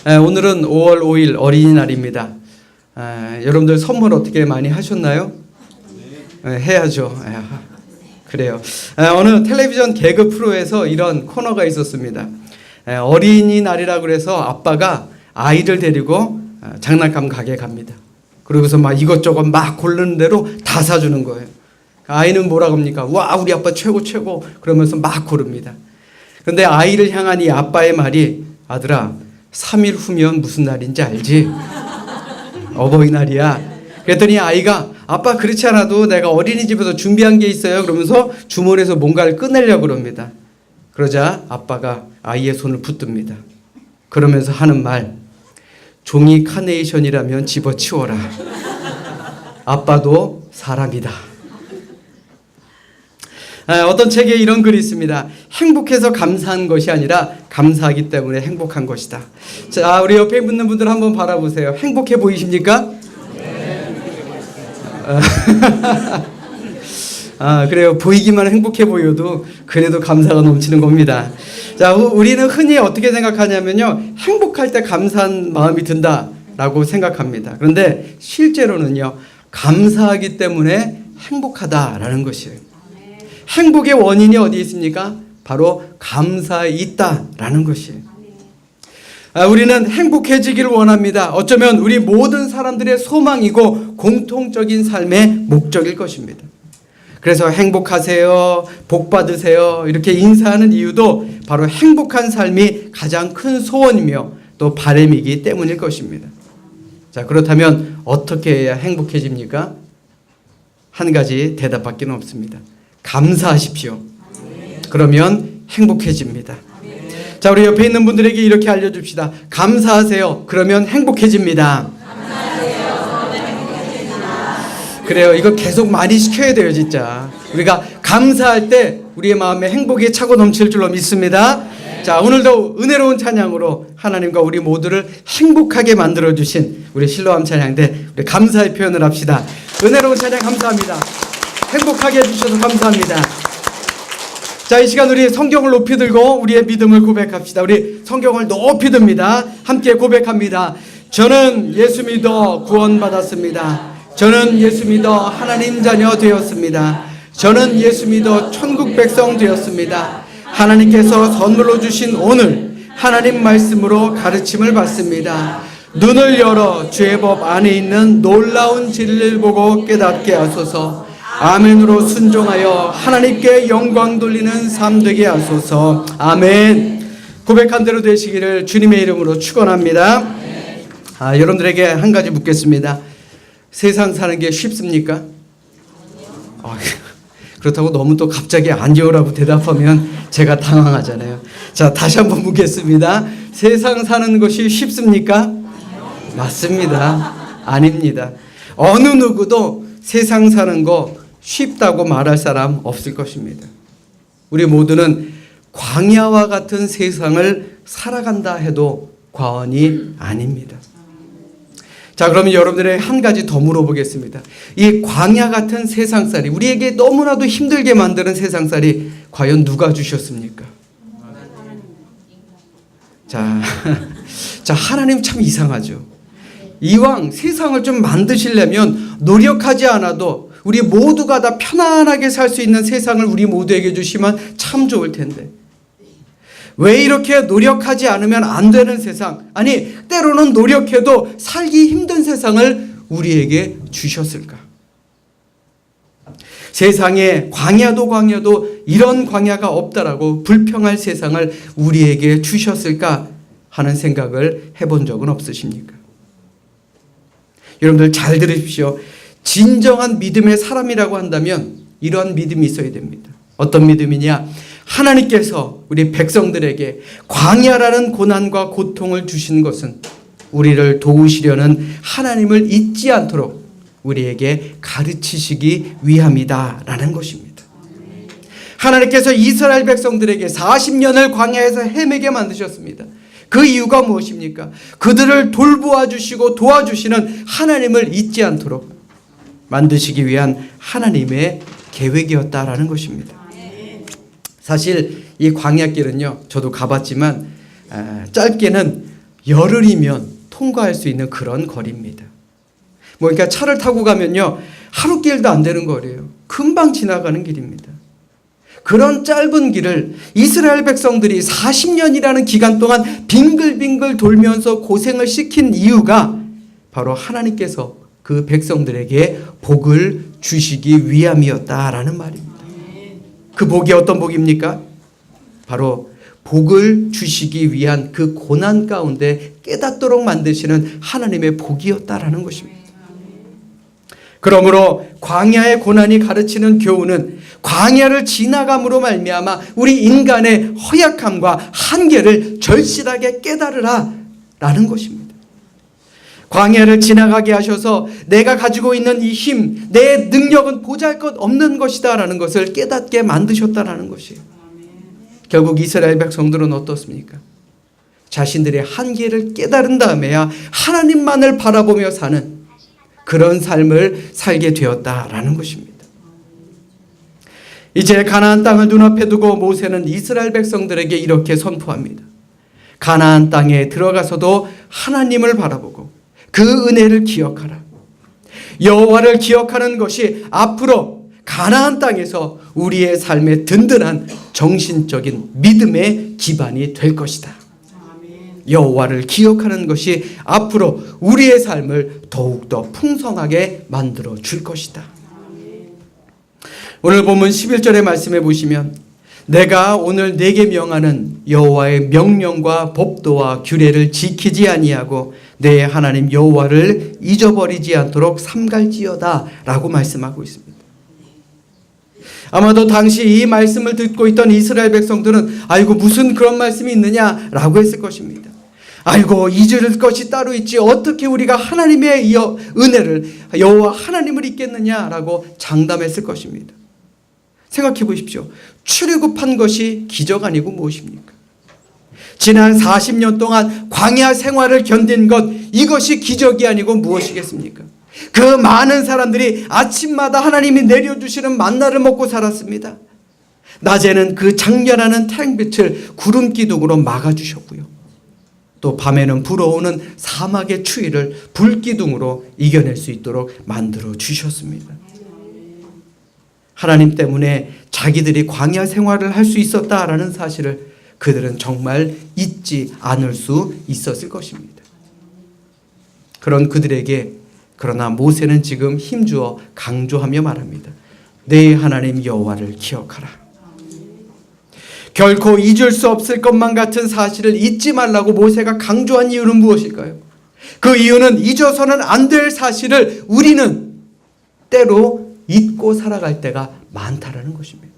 오늘은 5월 5일 어린이날입니다. 여러분들 선물 어떻게 많이 하셨나요? 해야죠. 그래요. 어느 텔레비전 개그 프로에서 이런 코너가 있었습니다. 어린이날이라고 그래서 아빠가 아이를 데리고 장난감 가게 갑니다. 그러고서 막 이것저것 막 고르는 대로 다 사주는 거예요. 아이는 뭐라고 합니까? 와, 우리 아빠 최고 최고 그러면서 막 고릅니다. 그런데 아이를 향한 이 아빠의 말이, 아들아 3일 후면 무슨 날인지 알지? 어버이날이야. 그랬더니 아이가, 아빠 그렇지 않아도 내가 어린이집에서 준비한 게 있어요. 그러면서 주머니에서 뭔가를 꺼내려고 그럽니다. 그러자 아빠가 아이의 손을 붙듭니다. 그러면서 하는 말, 종이 카네이션이라면 집어치워라. 아빠도 사람이다. 어떤 책에 이런 글이 있습니다. 행복해서 감사한 것이 아니라 감사하기 때문에 행복한 것이다. 자, 우리 옆에 있는 분들 한번 바라보세요. 행복해 보이십니까? 네. 그래요. 보이기만 행복해 보여도 그래도 감사가 넘치는 겁니다. 자, 우리는 흔히 어떻게 생각하냐면요, 행복할 때 감사한 마음이 든다라고 생각합니다. 그런데 실제로는요, 감사하기 때문에 행복하다라는 것이에요. 행복의 원인이 어디에 있습니까? 바로 감사에 있다라는 것이에요. 우리는 행복해지기를 원합니다. 어쩌면 우리 모든 사람들의 소망이고 공통적인 삶의 목적일 것입니다. 그래서 행복하세요, 복 받으세요 이렇게 인사하는 이유도 바로 행복한 삶이 가장 큰 소원이며 또 바람이기 때문일 것입니다. 자, 그렇다면 어떻게 해야 행복해집니까? 한 가지 대답밖에 없습니다. 감사하십시오. 그러면 행복해집니다. 자, 우리 옆에 있는 분들에게 이렇게 알려줍시다. 감사하세요. 그러면 행복해집니다. 그래요. 이거 계속 많이 시켜야 돼요, 진짜. 우리가 감사할 때 우리의 마음에 행복이 차고 넘칠 줄로 믿습니다. 자, 오늘도 은혜로운 찬양으로 하나님과 우리 모두를 행복하게 만들어주신 우리 실로암 찬양대, 우리 감사의 표현을 합시다. 은혜로운 찬양 감사합니다. 행복하게 해주셔서 감사합니다. 자, 이 시간 우리 성경을 높이 들고 우리의 믿음을 고백합시다. 우리 성경을 높이 듭니다. 함께 고백합니다. 저는 예수 믿어 구원받았습니다. 저는 예수 믿어 하나님 자녀 되었습니다. 저는 예수 믿어 천국 백성 되었습니다. 하나님께서 선물로 주신 오늘 하나님 말씀으로 가르침을 받습니다. 눈을 열어 주의 법 안에 있는 놀라운 진리를 보고 깨닫게 하소서. 아멘으로 순종하여 하나님께 영광 돌리는 삶 되게 하소서. 아멘. 고백한 대로 되시기를 주님의 이름으로 축원합니다. 여러분들에게 한 가지 묻겠습니다. 세상 사는 게 쉽습니까? 그렇다고 너무 또 갑자기 아니오라고 대답하면 제가 당황하잖아요. 자, 다시 한번 묻겠습니다. 세상 사는 것이 쉽습니까? 맞습니다. 아닙니다. 어느 누구도 세상 사는 거 쉽다고 말할 사람 없을 것입니다. 우리 모두는 광야와 같은 세상을 살아간다 해도 과언이 아닙니다. 자, 그러면 여러분들에게 한 가지 더 물어보겠습니다. 이 광야 같은 세상살이, 우리에게 너무나도 힘들게 만드는 세상살이 과연 누가 주셨습니까? 자, 하나님 참 이상하죠. 이왕 세상을 좀 만드시려면 노력하지 않아도 우리 모두가 다 편안하게 살 수 있는 세상을 우리 모두에게 주시면 참 좋을 텐데, 왜 이렇게 노력하지 않으면 안 되는 세상, 아니 때로는 노력해도 살기 힘든 세상을 우리에게 주셨을까? 세상에 광야도 이런 광야가 없다라고 불평할 세상을 우리에게 주셨을까 하는 생각을 해본 적은 없으십니까? 여러분들 잘 들으십시오. 진정한 믿음의 사람이라고 한다면 이러한 믿음이 있어야 됩니다. 어떤 믿음이냐? 하나님께서 우리 백성들에게 광야라는 고난과 고통을 주신 것은 우리를 도우시려는 하나님을 잊지 않도록 우리에게 가르치시기 위함이다라는 것입니다. 하나님께서 이스라엘 백성들에게 40년을 광야에서 헤매게 만드셨습니다. 그 이유가 무엇입니까? 그들을 돌보아 주시고 도와주시는 하나님을 잊지 않도록 만드시기 위한 하나님의 계획이었다라는 것입니다. 사실 이 광야길은요, 저도 가봤지만 짧게는 열흘이면 통과할 수 있는 그런 거리입니다. 그러니까 차를 타고 가면요, 하루 길도 안 되는 거리예요. 금방 지나가는 길입니다. 그런 짧은 길을 이스라엘 백성들이 40년이라는 기간 동안 빙글빙글 돌면서 고생을 시킨 이유가 바로 하나님께서 그 백성들에게 복을 주시기 위함이었다라는 말입니다. 그 복이 어떤 복입니까? 바로 복을 주시기 위한 그 고난 가운데 깨닫도록 만드시는 하나님의 복이었다라는 것입니다. 그러므로 광야의 고난이 가르치는 교훈은 광야를 지나감으로 말미암아 우리 인간의 허약함과 한계를 절실하게 깨달으라 라는 것입니다. 광야를 지나가게 하셔서 내가 가지고 있는 이 힘, 내 능력은 보잘것없는 것이다 라는 것을 깨닫게 만드셨다라는 것이에요. 결국 이스라엘 백성들은 어떻습니까? 자신들의 한계를 깨달은 다음에야 하나님만을 바라보며 사는 그런 삶을 살게 되었다라는 것입니다. 이제 가나안 땅을 눈앞에 두고 모세는 이스라엘 백성들에게 이렇게 선포합니다. 가나안 땅에 들어가서도 하나님을 바라보고 그 은혜를 기억하라. 여호와를 기억하는 것이 앞으로 가나안 땅에서 우리의 삶의 든든한 정신적인 믿음의 기반이 될 것이다. 여호와를 기억하는 것이 앞으로 우리의 삶을 더욱더 풍성하게 만들어 줄 것이다. 오늘 본문 11절의 말씀에 보시면 내가 오늘 내게 명하는 여호와의 명령과 법도와 규례를 지키지 아니하고 내 하나님 여호와를 잊어버리지 않도록 삼갈지어다 라고 말씀하고 있습니다. 아마도 당시 이 말씀을 듣고 있던 이스라엘 백성들은 아이고 무슨 그런 말씀이 있느냐라고 했을 것입니다. 아이고 잊을 것이 따로 있지 어떻게 우리가 하나님의 은혜를 여호와 하나님을 잊겠느냐라고 장담했을 것입니다. 생각해 보십시오. 출애굽한 것이 기적 아니고 무엇입니까? 지난 40년 동안 광야 생활을 견딘 것, 이것이 기적이 아니고 무엇이겠습니까? 그 많은 사람들이 아침마다 하나님이 내려주시는 만나를 먹고 살았습니다. 낮에는 그 장렬하는 태양빛을 구름 기둥으로 막아주셨고요. 또 밤에는 불어오는 사막의 추위를 불기둥으로 이겨낼 수 있도록 만들어 주셨습니다. 하나님 때문에 자기들이 광야 생활을 할 수 있었다라는 사실을 그들은 정말 잊지 않을 수 있었을 것입니다. 그런 그들에게 그러나 모세는 지금 힘주어 강조하며 말합니다. 내 하나님 여호와를 기억하라. 결코 잊을 수 없을 것만 같은 사실을 잊지 말라고 모세가 강조한 이유는 무엇일까요? 그 이유는 잊어서는 안 될 사실을 우리는 때로 잊고 살아갈 때가 많다라는 것입니다.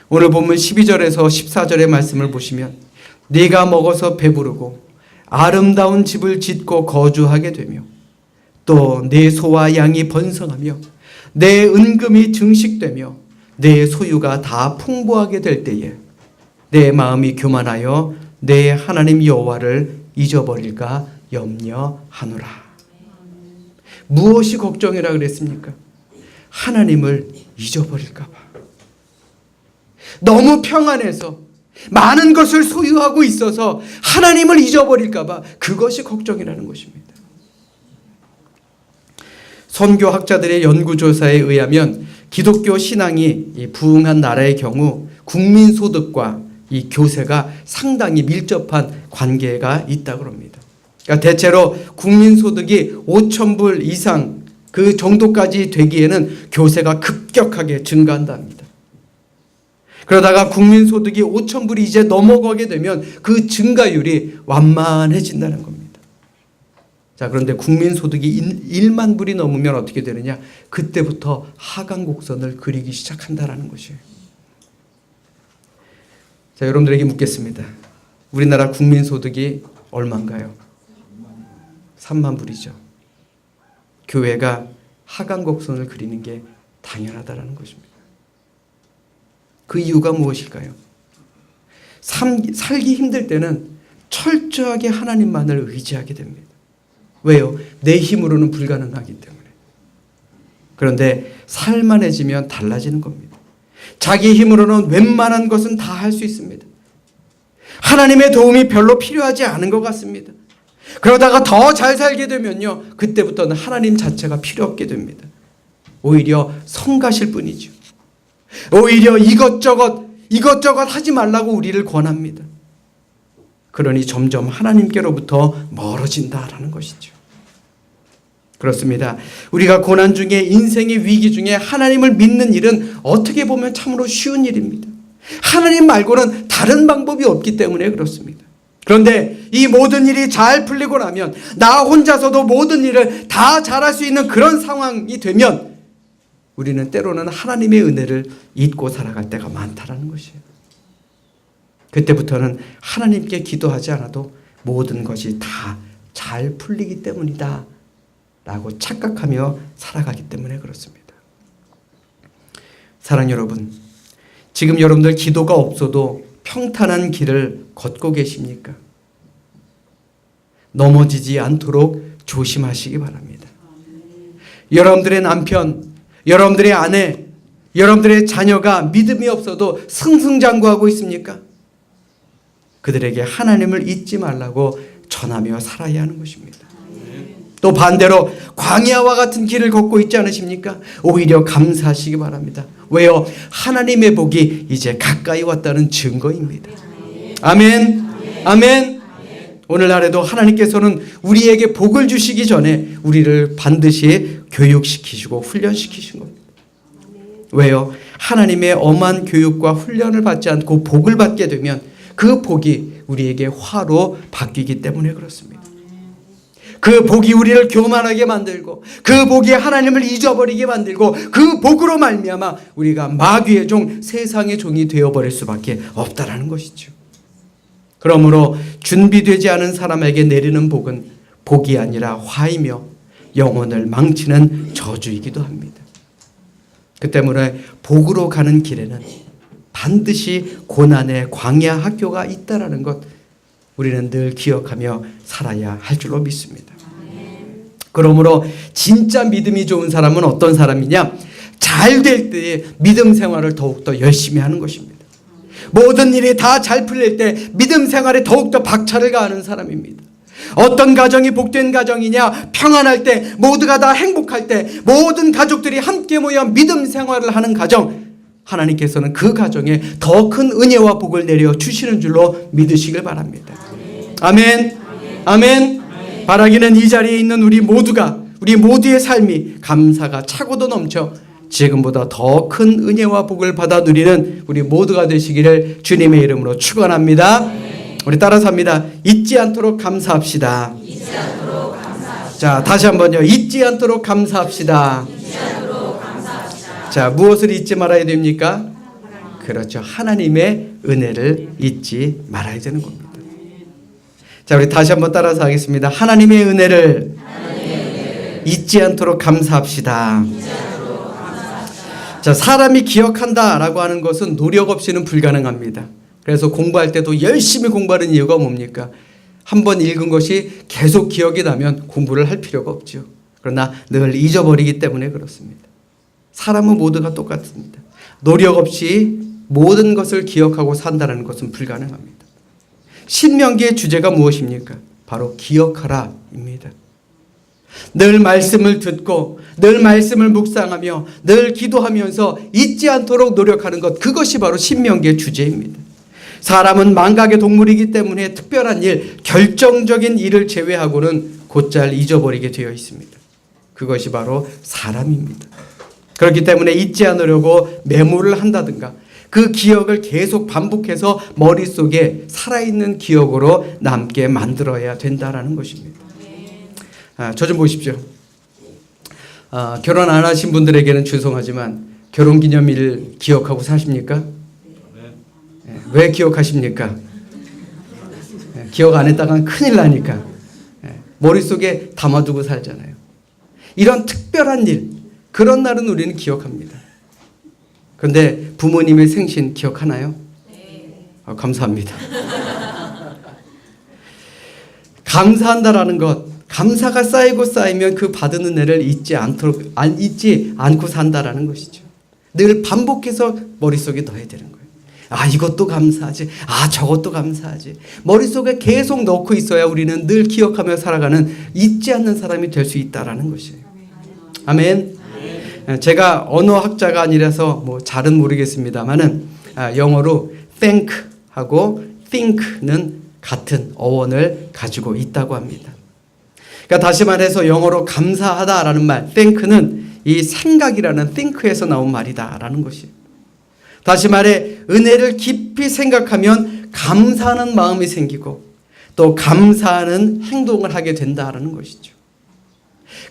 오늘 본문 12절에서 14절의 말씀을 보시면 네가 먹어서 배부르고 아름다운 집을 짓고 거주하게 되며 또 내 소와 양이 번성하며 내 은금이 증식되며 내 소유가 다 풍부하게 될 때에 내 마음이 교만하여 내 하나님 여호와를 잊어버릴까 염려하노라. 무엇이 걱정이라 그랬습니까? 하나님을 잊어버릴까 봐. 너무 평안해서 많은 것을 소유하고 있어서 하나님을 잊어버릴까 봐 그것이 걱정이라는 것입니다. 선교학자들의 연구조사에 의하면 기독교 신앙이 부흥한 나라의 경우 국민소득과 이 교세가 상당히 밀접한 관계가 있다고 합니다. 그러니까 대체로 국민소득이 5,000불 이상 그 정도까지 되기에는 교세가 급격하게 증가한다 합니다. 그러다가 국민소득이 5,000불이 이제 넘어가게 되면 그 증가율이 완만해진다는 겁니다. 자, 그런데 국민소득이 1만 불이 넘으면 어떻게 되느냐? 그때부터 하강곡선을 그리기 시작한다는 것이에요. 자, 여러분들에게 묻겠습니다. 우리나라 국민소득이 얼마인가요? 3만 불이죠. 교회가 하강곡선을 그리는 게 당연하다는 것입니다. 그 이유가 무엇일까요? 살기 힘들 때는 철저하게 하나님만을 의지하게 됩니다. 왜요? 내 힘으로는 불가능하기 때문에. 그런데 살만해지면 달라지는 겁니다. 자기 힘으로는 웬만한 것은 다 할 수 있습니다. 하나님의 도움이 별로 필요하지 않은 것 같습니다. 그러다가 더 잘 살게 되면요, 그때부터는 하나님 자체가 필요 없게 됩니다. 오히려 성가실 뿐이죠. 오히려 이것저것 하지 말라고 우리를 권합니다. 그러니 점점 하나님께로부터 멀어진다라는 것이죠. 그렇습니다. 우리가 고난 중에, 인생의 위기 중에 하나님을 믿는 일은 어떻게 보면 참으로 쉬운 일입니다. 하나님 말고는 다른 방법이 없기 때문에 그렇습니다. 그런데 이 모든 일이 잘 풀리고 나면, 나 혼자서도 모든 일을 다 잘할 수 있는 그런 상황이 되면 우리는 때로는 하나님의 은혜를 잊고 살아갈 때가 많다라는 것이에요. 그때부터는 하나님께 기도하지 않아도 모든 것이 다 잘 풀리기 때문이다 라고 착각하며 살아가기 때문에 그렇습니다. 사랑하는 여러분, 지금 여러분들 기도가 없어도 평탄한 길을 걷고 계십니까? 넘어지지 않도록 조심하시기 바랍니다. 여러분들의 남편, 여러분들의 아내, 여러분들의 자녀가 믿음이 없어도 승승장구하고 있습니까? 그들에게 하나님을 잊지 말라고 전하며 살아야 하는 것입니다. 또 반대로 광야와 같은 길을 걷고 있지 않으십니까? 오히려 감사하시기 바랍니다. 왜요? 하나님의 복이 이제 가까이 왔다는 증거입니다. 아멘. 아멘. 오늘날에도 하나님께서는 우리에게 복을 주시기 전에 우리를 반드시 교육시키시고 훈련시키신 겁니다. 왜요? 하나님의 엄한 교육과 훈련을 받지 않고 복을 받게 되면 그 복이 우리에게 화로 바뀌기 때문에 그렇습니다. 그 복이 우리를 교만하게 만들고, 그 복이 하나님을 잊어버리게 만들고, 그 복으로 말미암아 우리가 마귀의 종, 세상의 종이 되어버릴 수밖에 없다라는 것이죠. 그러므로 준비되지 않은 사람에게 내리는 복은 복이 아니라 화이며 영혼을 망치는 저주이기도 합니다. 그 때문에 복으로 가는 길에는 반드시 고난의 광야 학교가 있다라는 것, 우리는 늘 기억하며 살아야 할 줄로 믿습니다. 그러므로 진짜 믿음이 좋은 사람은 어떤 사람이냐? 잘 될 때에 믿음 생활을 더욱더 열심히 하는 것입니다. 모든 일이 다 잘 풀릴 때 믿음 생활에 더욱더 박차를 가하는 사람입니다. 어떤 가정이 복된 가정이냐? 평안할 때, 모두가 다 행복할 때, 모든 가족들이 함께 모여 믿음 생활을 하는 가정, 하나님께서는 그 가정에 더 큰 은혜와 복을 내려 주시는 줄로 믿으시길 바랍니다. 아멘. 아멘. 바라기는 이 자리에 있는 우리 모두의 삶이 감사가 차고도 넘쳐 지금보다 더 큰 은혜와 복을 받아 누리는 우리 모두가 되시기를 주님의 이름으로 축원합니다. 우리 따라서 합니다. 잊지 않도록 감사합시다. 자, 다시 한번요. 잊지 않도록 감사합시다. 자, 무엇을 잊지 말아야 됩니까? 그렇죠. 하나님의 은혜를 잊지 말아야 되는 겁니다. 자, 우리 다시 한번 따라서 하겠습니다. 하나님의 은혜를 잊지 않도록 감사합시다. 자, 사람이 기억한다라고 하는 것은 노력 없이는 불가능합니다. 그래서 공부할 때도 열심히 공부하는 이유가 뭡니까? 한번 읽은 것이 계속 기억이 나면 공부를 할 필요가 없죠. 그러나 늘 잊어버리기 때문에 그렇습니다. 사람은 모두가 똑같습니다. 노력 없이 모든 것을 기억하고 산다는 것은 불가능합니다. 신명기의 주제가 무엇입니까? 바로 기억하라입니다. 늘 말씀을 듣고 늘 말씀을 묵상하며 늘 기도하면서 잊지 않도록 노력하는 것, 그것이 바로 신명기의 주제입니다. 사람은 망각의 동물이기 때문에 특별한 일, 결정적인 일을 제외하고는 곧잘 잊어버리게 되어 있습니다. 그것이 바로 사람입니다. 그렇기 때문에 잊지 않으려고 메모를 한다든가 그 기억을 계속 반복해서 머릿속에 살아있는 기억으로 남게 만들어야 된다는 것입니다. 저 좀 보십시오. 결혼 안 하신 분들에게는 죄송하지만 결혼기념일 기억하고 사십니까? 왜 기억하십니까? 기억 안 했다간 큰일 나니까 머릿속에 담아두고 살잖아요. 이런 특별한 일, 그런 날은 우리는 기억합니다. 그런데 부모님의 생신 기억하나요? 감사합니다. 감사한다라는 것, 감사가 쌓이고 쌓이면 그 받은 은혜를 잊지 않고 산다라는 것이죠. 늘 반복해서 머릿속에 넣어야 되는 거예요. 아, 이것도 감사하지. 아, 저것도 감사하지. 머릿속에 계속 넣고 있어야 우리는 늘 기억하며 살아가는 잊지 않는 사람이 될 수 있다라는 것이에요. 아멘. 제가 언어학자가 아니라서 뭐 잘은 모르겠습니다만은 영어로 thank하고 think는 같은 어원을 가지고 있다고 합니다. 그러니까 다시 말해서 영어로 감사하다라는 말, thank는 이 생각이라는 think에서 나온 말이다라는 것이에요. 다시 말해 은혜를 깊이 생각하면 감사하는 마음이 생기고 또 감사하는 행동을 하게 된다라는 것이죠.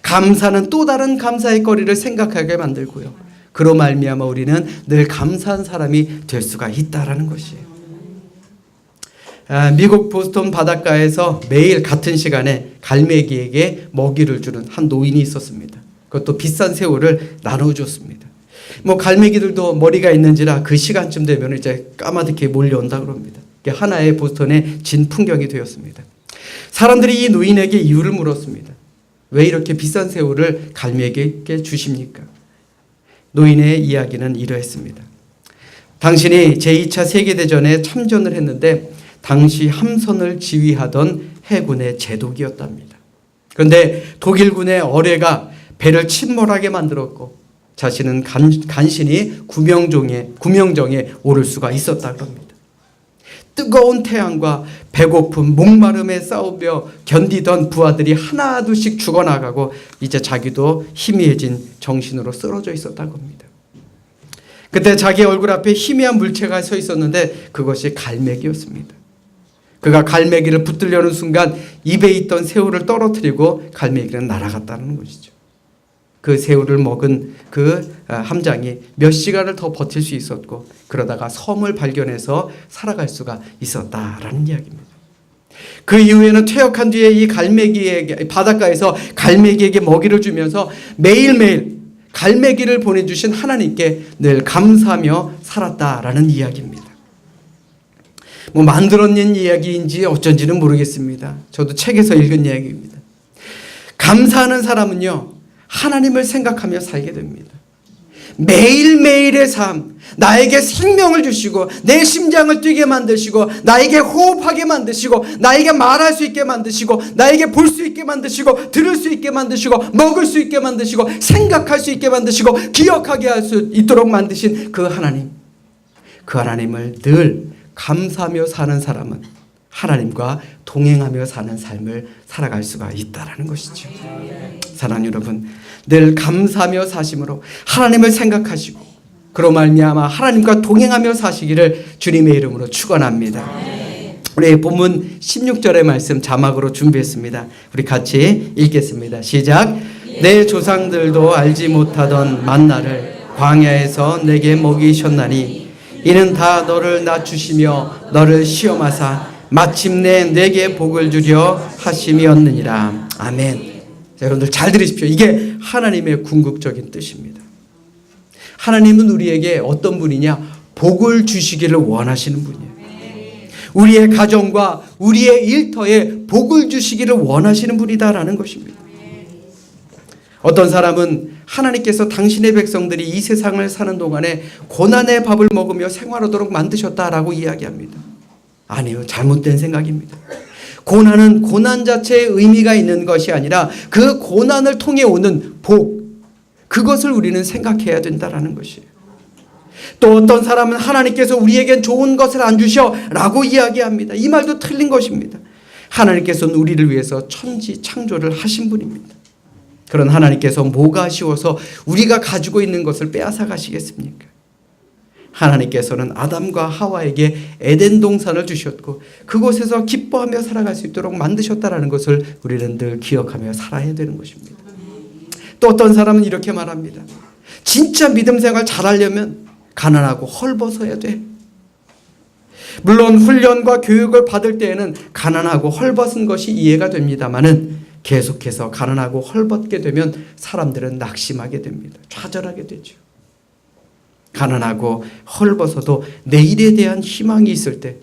감사는 또 다른 감사의 거리를 생각하게 만들고요. 그로 말미암아 우리는 늘 감사한 사람이 될 수가 있다라는 것이에요. 미국 보스턴 바닷가에서 매일 같은 시간에 갈매기에게 먹이를 주는 한 노인이 있었습니다. 그것도 비싼 새우를 나눠줬습니다. 뭐 갈매기들도 머리가 있는지라 그 시간쯤 되면 이제 까마득히 몰려온다 그럽니다. 이게 하나의 보스턴의 진 풍경이 되었습니다. 사람들이 이 노인에게 이유를 물었습니다. 왜 이렇게 비싼 새우를 갈매기에게 주십니까? 노인의 이야기는 이러했습니다. 당신이 제2차 세계대전에 참전을 했는데 당시 함선을 지휘하던 해군의 제독이었답니다. 그런데 독일군의 어뢰가 배를 침몰하게 만들었고 자신은 간신히 구명정에 오를 수가 있었다고 합니다. 뜨거운 태양과 배고픔, 목마름에 싸우며 견디던 부하들이 하나둘씩 죽어나가고 이제 자기도 희미해진 정신으로 쓰러져 있었다고 합니다. 그때 자기 얼굴 앞에 희미한 물체가 서 있었는데 그것이 갈매기였습니다. 그가 갈매기를 붙들려는 순간 입에 있던 새우를 떨어뜨리고 갈매기는 날아갔다는 것이죠. 그 새우를 먹은 그 함장이 몇 시간을 더 버틸 수 있었고 그러다가 섬을 발견해서 살아갈 수가 있었다라는 이야기입니다. 그 이후에는 퇴역한 뒤에 이 갈매기에게 바닷가에서 갈매기에게 먹이를 주면서 매일매일 갈매기를 보내주신 하나님께 늘 감사하며 살았다라는 이야기입니다. 뭐 만들어낸 이야기인지 어쩐지는 모르겠습니다. 저도 책에서 읽은 이야기입니다. 감사하는 사람은요 하나님을 생각하며 살게 됩니다. 매일매일의 삶, 나에게 생명을 주시고 내 심장을 뛰게 만드시고 나에게 호흡하게 만드시고 나에게 말할 수 있게 만드시고 나에게 볼 수 있게 만드시고 들을 수 있게 만드시고 먹을 수 있게 만드시고 생각할 수 있게 만드시고 기억하게 할 수 있도록 만드신 그 하나님, 그 하나님을 늘 감사하며 사는 사람은 하나님과 동행하며 사는 삶을 살아갈 수가 있다는 것이죠. 사랑하는 여러분, 늘 감사하며 사심으로 하나님을 생각하시고 그로 말미암아 하나님과 동행하며 사시기를 주님의 이름으로 축원합니다. 우리 본문 16절의 말씀 자막으로 준비했습니다. 우리 같이 읽겠습니다. 시작. 내 조상들도 알지 못하던 만나를 광야에서 내게 먹이셨나니 이는 다 너를 낮추시며 너를 시험하사 마침내 내게 복을 주려 하심이었느니라. 아멘. 자, 여러분들 잘 들으십시오. 이게 하나님의 궁극적인 뜻입니다. 하나님은 우리에게 어떤 분이냐? 복을 주시기를 원하시는 분이에요. 우리의 가정과 우리의 일터에 복을 주시기를 원하시는 분이다라는 것입니다. 어떤 사람은 하나님께서 당신의 백성들이 이 세상을 사는 동안에 고난의 밥을 먹으며 생활하도록 만드셨다라고 이야기합니다. 아니요, 잘못된 생각입니다. 고난은 고난 자체의 의미가 있는 것이 아니라 그 고난을 통해 오는 복, 그것을 우리는 생각해야 된다라는 것이에요. 또 어떤 사람은 하나님께서 우리에겐 좋은 것을 안 주셔 라고 이야기합니다. 이 말도 틀린 것입니다. 하나님께서는 우리를 위해서 천지 창조를 하신 분입니다. 그런 하나님께서 뭐가 아쉬워서 우리가 가지고 있는 것을 빼앗아 가시겠습니까? 하나님께서는 아담과 하와에게 에덴 동산을 주셨고 그곳에서 기뻐하며 살아갈 수 있도록 만드셨다라는 것을 우리는 늘 기억하며 살아야 되는 것입니다. 또 어떤 사람은 이렇게 말합니다. 진짜 믿음 생활 잘하려면 가난하고 헐벗어야 돼. 물론 훈련과 교육을 받을 때에는 가난하고 헐벗은 것이 이해가 됩니다마는 계속해서 가난하고 헐벗게 되면 사람들은 낙심하게 됩니다. 좌절하게 되죠. 가난하고 헐벗어도 내일에 대한 희망이 있을 때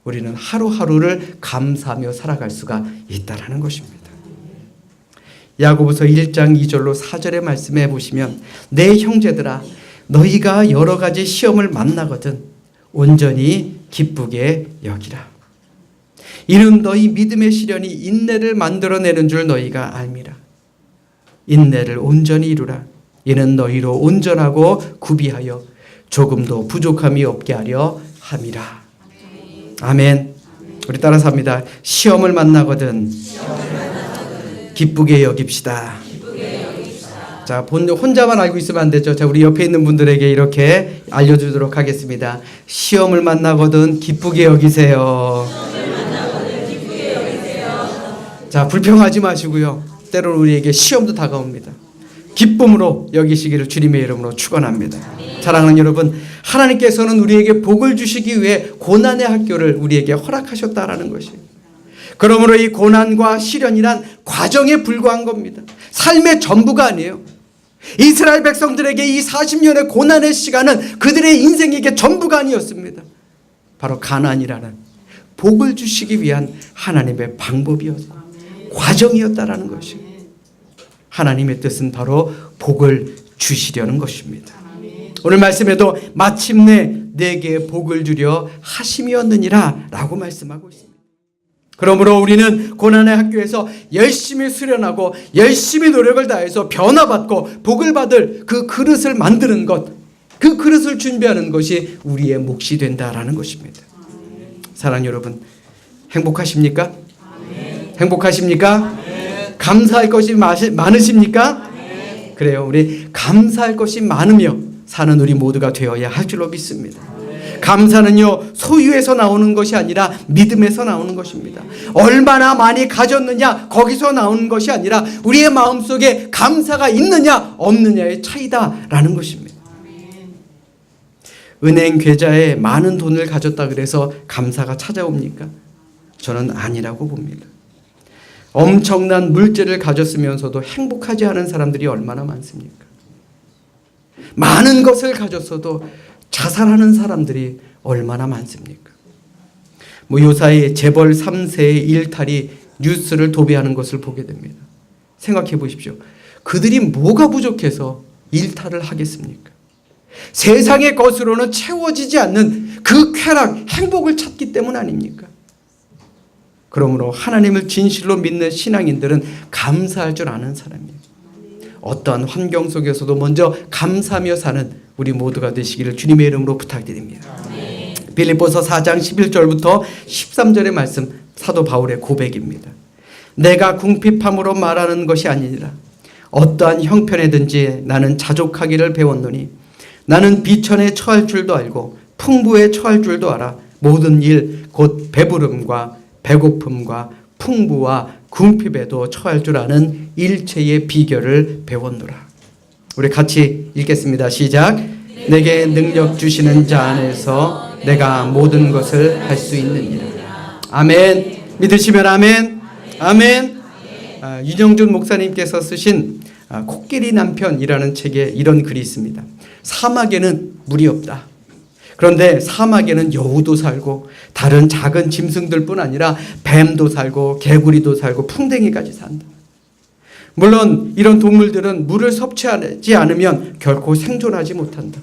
우리는 하루하루를 감사하며 살아갈 수가 있다는 것입니다. 야고보서 1장 2절로 4절의 말씀에 보시면 내 형제들아 너희가 여러 가지 시험을 만나거든 온전히 기쁘게 여기라. 이는 너희 믿음의 시련이 인내를 만들어내는 줄 너희가 알미라. 인내를 온전히 이루라. 이는 너희로 온전하고 구비하여 조금도 부족함이 없게 하려 함이라. 아멘. 우리 따라서 합니다. 시험을 만나거든 기쁘게 여깁시다. 자, 혼자만 알고 있으면 안 되죠. 자, 우리 옆에 있는 분들에게 이렇게 알려주도록 하겠습니다. 시험을 만나거든 기쁘게 여기세요. 자, 불평하지 마시고요. 때로는 우리에게 시험도 다가옵니다. 기쁨으로 여기시기를 주님의 이름으로 축원합니다. 사랑하는 여러분, 하나님께서는 우리에게 복을 주시기 위해 고난의 학교를 우리에게 허락하셨다라는 것이에요. 그러므로 이 고난과 시련이란 과정에 불과한 겁니다. 삶의 전부가 아니에요. 이스라엘 백성들에게 이 40년의 고난의 시간은 그들의 인생에게 전부가 아니었습니다. 바로 가난이라는 복을 주시기 위한 하나님의 방법이었어요. 과정이었다라는 것이에요. 하나님의 뜻은 바로 복을 주시려는 것입니다. 오늘 말씀에도 마침내 내게 복을 주려 하심이었느니라 라고 말씀하고 있습니다. 그러므로 우리는 고난의 학교에서 열심히 수련하고 열심히 노력을 다해서 변화받고 복을 받을 그 그릇을 만드는 것, 그 그릇을 준비하는 것이 우리의 몫이 된다라는 것입니다. 사랑하는 여러분, 행복하십니까? 행복하십니까? 감사할 것이 많으십니까? 그래요. 우리 감사할 것이 많으며 사는 우리 모두가 되어야 할 줄로 믿습니다. 감사는요, 소유에서 나오는 것이 아니라 믿음에서 나오는 것입니다. 얼마나 많이 가졌느냐, 거기서 나오는 것이 아니라 우리의 마음속에 감사가 있느냐 없느냐의 차이다라는 것입니다. 은행 계좌에 많은 돈을 가졌다 그래서 감사가 찾아옵니까? 저는 아니라고 봅니다. 엄청난 물질을 가졌으면서도 행복하지 않은 사람들이 얼마나 많습니까? 많은 것을 가졌어도 자살하는 사람들이 얼마나 많습니까? 요사이 재벌 3세의 일탈이 뉴스를 도배하는 것을 보게 됩니다. 생각해 보십시오. 그들이 뭐가 부족해서 일탈을 하겠습니까? 세상의 것으로는 채워지지 않는 그 쾌락, 행복을 찾기 때문 아닙니까? 그러므로 하나님을 진실로 믿는 신앙인들은 감사할 줄 아는 사람이에요. 어떠한 환경 속에서도 먼저 감사하며 사는 우리 모두가 되시기를 주님의 이름으로 부탁드립니다. 빌립보서 4장 11절부터 13절의 말씀, 사도 바울의 고백입니다. 내가 궁핍함으로 말하는 것이 아니니라. 어떠한 형편에든지 나는 자족하기를 배웠노니 나는 비천에 처할 줄도 알고 풍부에 처할 줄도 알아. 모든 일 곧 배부름과 배고픔과 풍부와 궁핍에도 처할 줄 아는 일체의 비결을 배웠노라. 우리 같이 읽겠습니다. 시작. 내게 능력 주시는 자 안에서 내가 모든 것을 할 수 있느니라. 아멘. 믿으시면 아멘. 아멘. 윤영준 목사님께서 쓰신 코끼리 남편이라는 책에 이런 글이 있습니다. 사막에는 물이 없다. 그런데 사막에는 여우도 살고 다른 작은 짐승들뿐 아니라 뱀도 살고 개구리도 살고 풍뎅이까지 산다. 물론 이런 동물들은 물을 섭취하지 않으면 결코 생존하지 못한다.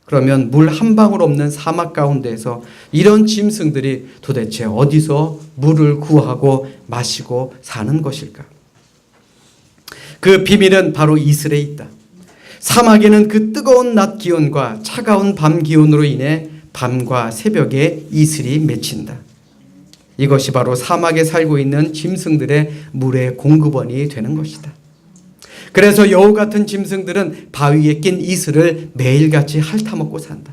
그러면 물 한 방울 없는 사막 가운데에서 이런 짐승들이 도대체 어디서 물을 구하고 마시고 사는 것일까? 그 비밀은 바로 이슬에 있다. 사막에는 그 뜨거운 낮 기온과 차가운 밤 기온으로 인해 밤과 새벽에 이슬이 맺힌다. 이것이 바로 사막에 살고 있는 짐승들의 물의 공급원이 되는 것이다. 그래서 여우 같은 짐승들은 바위에 낀 이슬을 매일같이 핥아먹고 산다.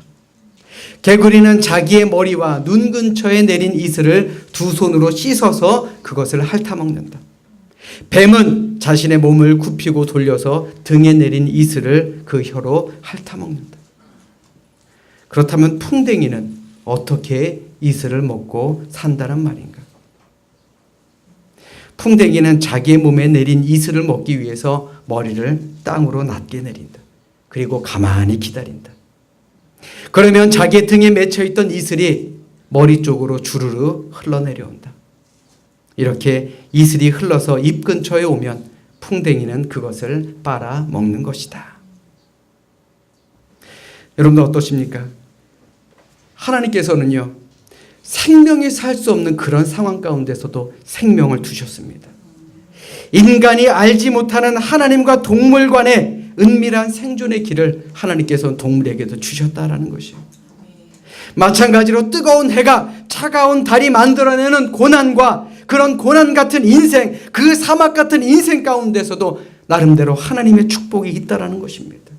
개구리는 자기의 머리와 눈 근처에 내린 이슬을 두 손으로 씻어서 그것을 핥아먹는다. 뱀은 자신의 몸을 굽히고 돌려서 등에 내린 이슬을 그 혀로 핥아먹는다. 그렇다면 풍뎅이는 어떻게 이슬을 먹고 산다는 말인가? 풍뎅이는 자기의 몸에 내린 이슬을 먹기 위해서 머리를 땅으로 낮게 내린다. 그리고 가만히 기다린다. 그러면 자기의 등에 맺혀있던 이슬이 머리 쪽으로 주르르 흘러내려온다. 이렇게 이슬이 흘러서 입 근처에 오면 풍뎅이는 그것을 빨아먹는 것이다. 여러분들 어떠십니까? 하나님께서는요, 생명이 살 수 없는 그런 상황 가운데서도 생명을 두셨습니다. 인간이 알지 못하는 하나님과 동물 간의 은밀한 생존의 길을 하나님께서는 동물에게도 주셨다라는 것이에요. 마찬가지로 뜨거운 해가 차가운 달이 만들어내는 고난과 그런 고난 같은 인생, 그 사막 같은 인생 가운데서도 나름대로 하나님의 축복이 있다라는 것입니다.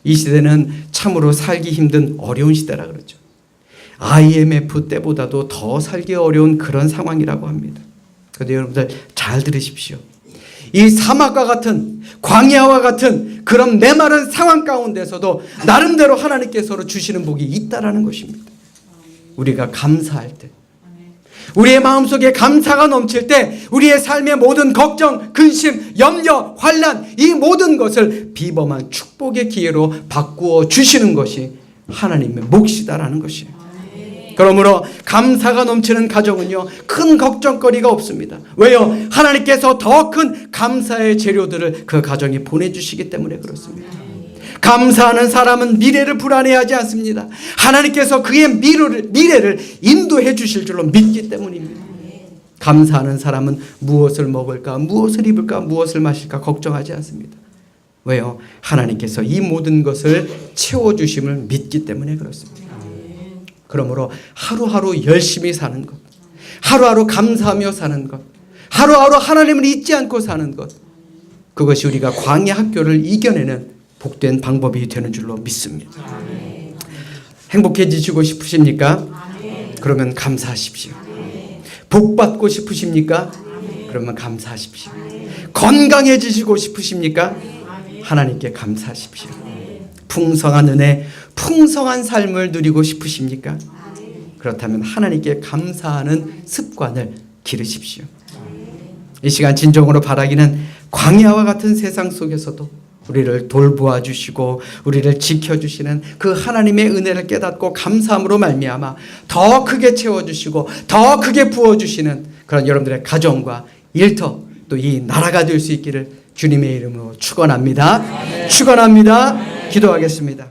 이 시대는 참으로 살기 힘든 어려운 시대라 그러죠. IMF 때보다도 더 살기 어려운 그런 상황이라고 합니다. 그런데 여러분들 잘 들으십시오. 이 사막과 같은, 광야와 같은 그런 메마른 상황 가운데서도 나름대로 하나님께서 주시는 복이 있다라는 것입니다. 우리가 감사할 때, 우리의 마음속에 감사가 넘칠 때 우리의 삶의 모든 걱정, 근심, 염려, 환난, 이 모든 것을 비범한 축복의 기회로 바꾸어 주시는 것이 하나님의 몫이다라는 것이에요. 그러므로 감사가 넘치는 가정은요, 큰 걱정거리가 없습니다. 왜요? 하나님께서 더 큰 감사의 재료들을 그 가정에 보내주시기 때문에 그렇습니다. 감사하는 사람은 미래를 불안해하지 않습니다. 하나님께서 그의 미래를 인도해 주실 줄로 믿기 때문입니다. 감사하는 사람은 무엇을 먹을까, 무엇을 입을까, 무엇을 마실까 걱정하지 않습니다. 왜요? 하나님께서 이 모든 것을 채워주심을 믿기 때문에 그렇습니다. 그러므로 하루하루 열심히 사는 것, 하루하루 감사하며 사는 것, 하루하루 하나님을 잊지 않고 사는 것, 그것이 우리가 광야 학교를 이겨내는 복된 방법이 되는 줄로 믿습니다. 행복해지시고 싶으십니까? 그러면 감사하십시오. 복 받고 싶으십니까? 그러면 감사하십시오. 건강해지시고 싶으십니까? 하나님께 감사하십시오. 풍성한 은혜, 풍성한 삶을 누리고 싶으십니까? 그렇다면 하나님께 감사하는 습관을 기르십시오. 이 시간 진정으로 바라기는 광야와 같은 세상 속에서도 우리를 돌보아 주시고 우리를 지켜주시는 그 하나님의 은혜를 깨닫고 감사함으로 말미암아 더 크게 채워주시고 더 크게 부어주시는 그런 여러분들의 가정과 일터, 또 이 나라가 될 수 있기를 주님의 이름으로 축원합니다. 축원합니다. 기도하겠습니다.